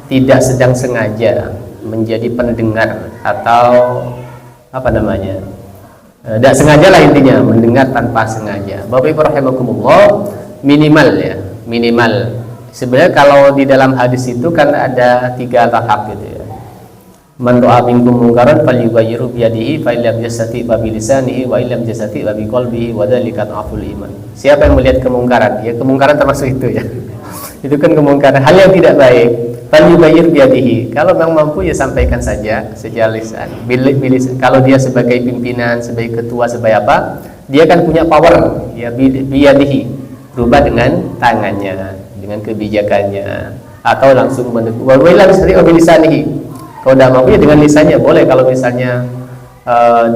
tidak sedang sengaja menjadi pendengar atau apa namanya, tidak sengaja lah intinya, mendengar tanpa sengaja. Bapak Ibu rahimakumullah, minimal sebenarnya kalau di dalam hadis itu kan ada 3 tahap gitu ya. Man ra'a minkum munkaran falyughayyirhu bi yadihi fa illam yastati' fa bi lisanihi wa illam yastati' fa bi qalbihi wa dzalika dhaful iman. Siapa yang melihat kemungkaran, ya kemungkaran termasuk itu ya. Itu kan kemungkaran, hal yang tidak baik. Falyughayyir biyadihi. Kalau memang mampu ya sampaikan saja secara lisan. Kalau dia sebagai pimpinan, sebagai ketua, sebagai apa, dia kan punya power ya, biyadihi, berubah dengan tangannya, dengan kebijakannya, atau langsung menegur. Wa ila lisanihi. Kalau tidak mampu ya dengan lisannya boleh. Kalau misalnya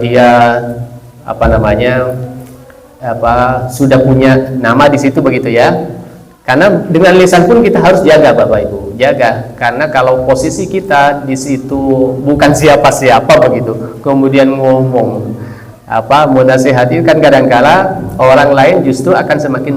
dia sudah punya nama di situ begitu ya. Karena dengan lisan pun kita harus jaga Bapak Ibu, jaga. Karena kalau posisi kita di situ bukan siapa-siapa begitu, kemudian ngomong menasihati, kan kadangkala orang lain justru akan semakin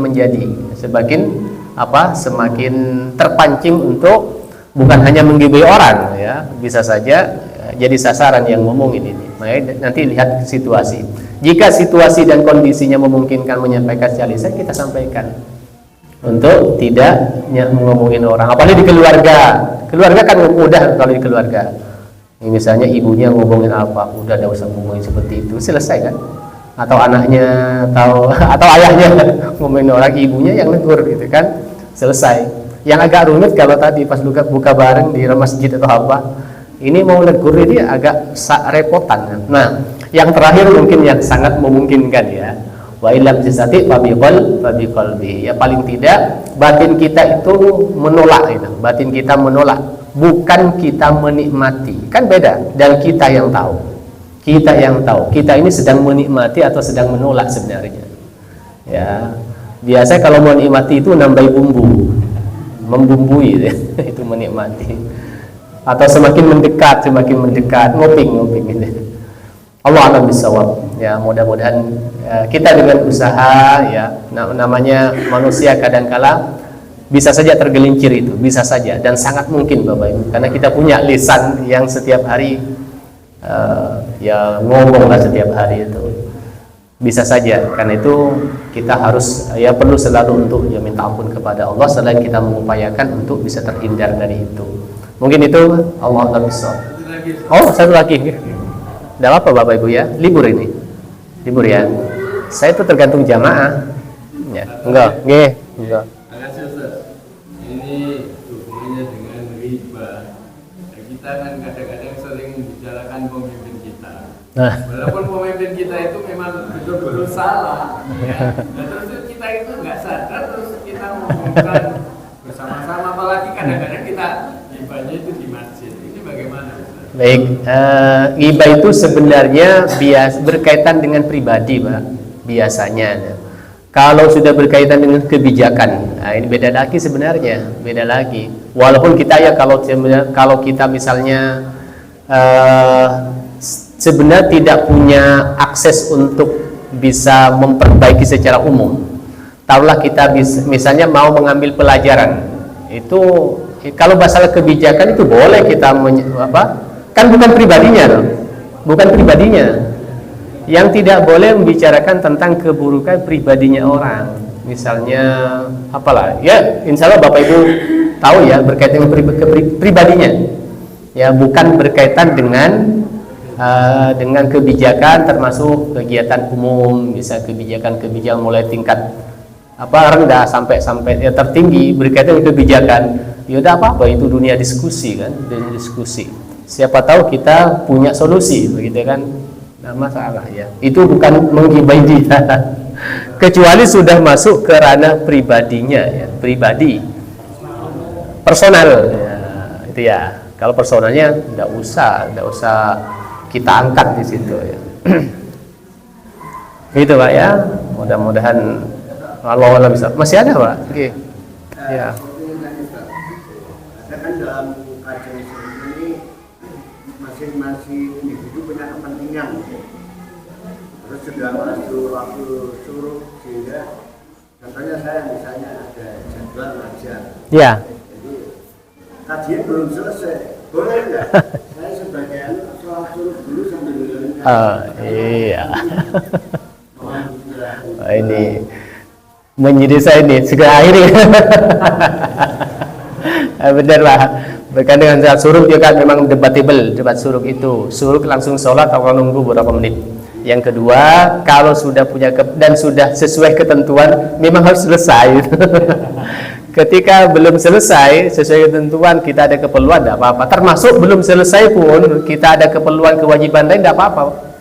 semakin terpancing untuk bukan hanya menggibahi orang ya, bisa saja jadi sasaran yang ngomongin ini. Makanya nanti lihat situasi. Jika situasi dan kondisinya memungkinkan menyampaikan secara lisan, kita sampaikan. Untuk tidak ngomongin orang, apalagi di keluarga. Keluarga kan mudah kalau di keluarga. Ini misalnya ibunya ngomongin apa, udah tidak usah ngomongin seperti itu, selesai kan? Atau anaknya atau ayahnya ngomongin orang, ibunya yang negur gitu kan, selesai. Yang agak rumit kalau tadi pas buka bareng di masjid atau apa, ini mau negur ini agak repotan. Nah, yang terakhir mungkin yang sangat memungkinkan ya, wa illam tisati fabiqalbi. Ya paling tidak batin kita itu menolak itu. Batin kita menolak, bukan kita menikmati. Kan beda, dan kita yang tahu. Kita yang tahu. Kita ini sedang menikmati atau sedang menolak sebenarnya. Ya. Biasa kalau menikmati itu nambah bumbu. Membumbui itu menikmati. Atau semakin mendekat, ngoping gitu. Allah alam bisawab. Ya, mudah-mudahan kita dengan usaha ya, namanya manusia kadangkala bisa saja tergelincir itu, bisa saja, dan sangat mungkin Bapak Ibu, karena kita punya lisan yang setiap hari ya ngomonglah setiap hari itu. Bisa saja, karena itu kita harus ya perlu selalu untuk ya minta ampun kepada Allah selain kita mengupayakan untuk bisa terhindar dari itu. Mungkin itu Allah alam bisawab. Oh, satu lagi. Tidak apa Bapak Ibu ya, libur ini. Libur ya. Saya itu tergantung jamaah. Ya, enggak. Makasih Ustaz. Ini hubungannya dengan riba. Kita kan kadang-kadang sering membicarakan pemimpin kita. Walaupun pemimpin kita itu memang betul-betul salah. Ya. Nah, terus kita itu nggak sadar, terus kita ngomongkan bersama-sama, apalagi kadang-kadang kita ribanya itu di masjid. Ini bagaimana Ustaz? Baik, ghibah itu sebenarnya berkaitan dengan pribadi, Pak. Biasanya. Kalau sudah berkaitan dengan kebijakan, nah ini beda lagi sebenarnya, beda lagi. Walaupun kita ya kalau kita misalnya sebenarnya tidak punya akses untuk bisa memperbaiki secara umum. Taruhlah kita misalnya mau mengambil pelajaran, itu kalau masalah kebijakan itu boleh kita kan bukan pribadinya loh, bukan pribadinya. Yang tidak boleh membicarakan tentang keburukan pribadinya orang. Misalnya apalah, ya insya Allah Bapak Ibu tahu ya, berkaitan dengan pribadinya. Ya bukan berkaitan dengan kebijakan, termasuk kegiatan umum, bisa kebijakan mulai tingkat rendah sampai ya tertinggi, berkaitan dengan kebijakan. Ya udah apa itu dunia diskusi kan, dunia diskusi. Siapa tahu kita punya solusi begitu kan, nah, masalah ya itu bukan menggibai dia kecuali sudah masuk ke ranah pribadinya ya, pribadi personal ya, itu ya. Kalau personalnya tidak usah kita angkat di situ ya. Gitu Pak ya, mudah-mudahan Allah bisa. Masih ada Pak? Oke. Ya. Kan dalam kajian ini masing-masing individu punya kepentingan, terus sudah masuk waktu suruh, sehingga contohnya saya misalnya ada jadwal ngajar, Ya. jadi kajian belum selesai, boleh nggak saya sebagian soal suruh dulu sambil Iya. Ini menjadi saya ini segera akhiri. Benar Pak. Berkaitan dengan saat suruk juga memang debatable, debat suruk itu. Suruk langsung sholat atau nunggu beberapa menit. Yang kedua, kalau sudah punya dan sudah sesuai ketentuan, memang harus selesai. Ketika belum selesai sesuai ketentuan, kita ada keperluan, tidak apa-apa. Termasuk belum selesai pun kita ada keperluan kewajiban lain, tidak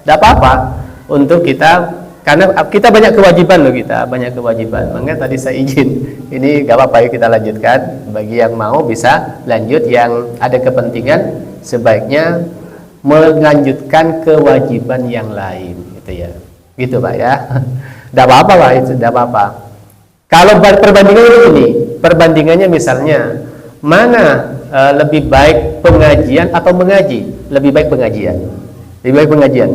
apa-apa untuk kita. Karena kita banyak kewajiban loh, kita banyak kewajiban. Makanya tadi saya izin, ini gak apa-apa ya kita lanjutkan. Bagi yang mau bisa lanjut, yang ada kepentingan sebaiknya melanjutkan kewajiban yang lain, gitu ya. Gitu Pak ya. Gak apa-apa Pak, itu gak apa-apa. Kalau perbandingannya ini, perbandingannya misalnya mana lebih baik pengajian atau mengaji? Lebih baik pengajian. Lebih baik pengajian.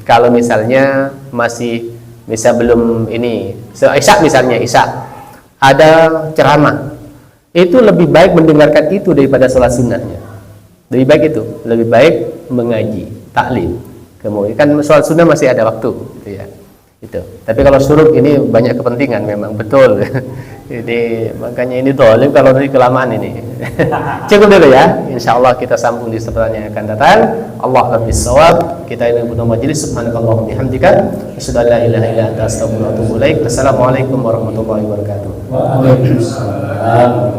Kalau misalnya masih belum ini Isya misalnya, Isya ada ceramah, itu lebih baik mendengarkan itu daripada sholat sunnahnya. Lebih baik itu, lebih baik mengaji, taklim. Kemudian kan sholat sunnah masih ada waktu, gitu ya. Itu. Tapi kalau syuruk ini banyak kepentingan memang betul. Ini makanya ini dolim kalau nanti kelamaan ini. Cukup dulu ya. Insyaallah kita sambung di pertanyaan yang akan datang. Allah bisawab. Kita ini butuh majelis. Subhanallah bihamdika. Asyhadu an la ilaha illa anta astaghfiruka wa atubu ilaik. Assalamualaikum warahmatullahi wabarakatuh. Waalaikumsalam.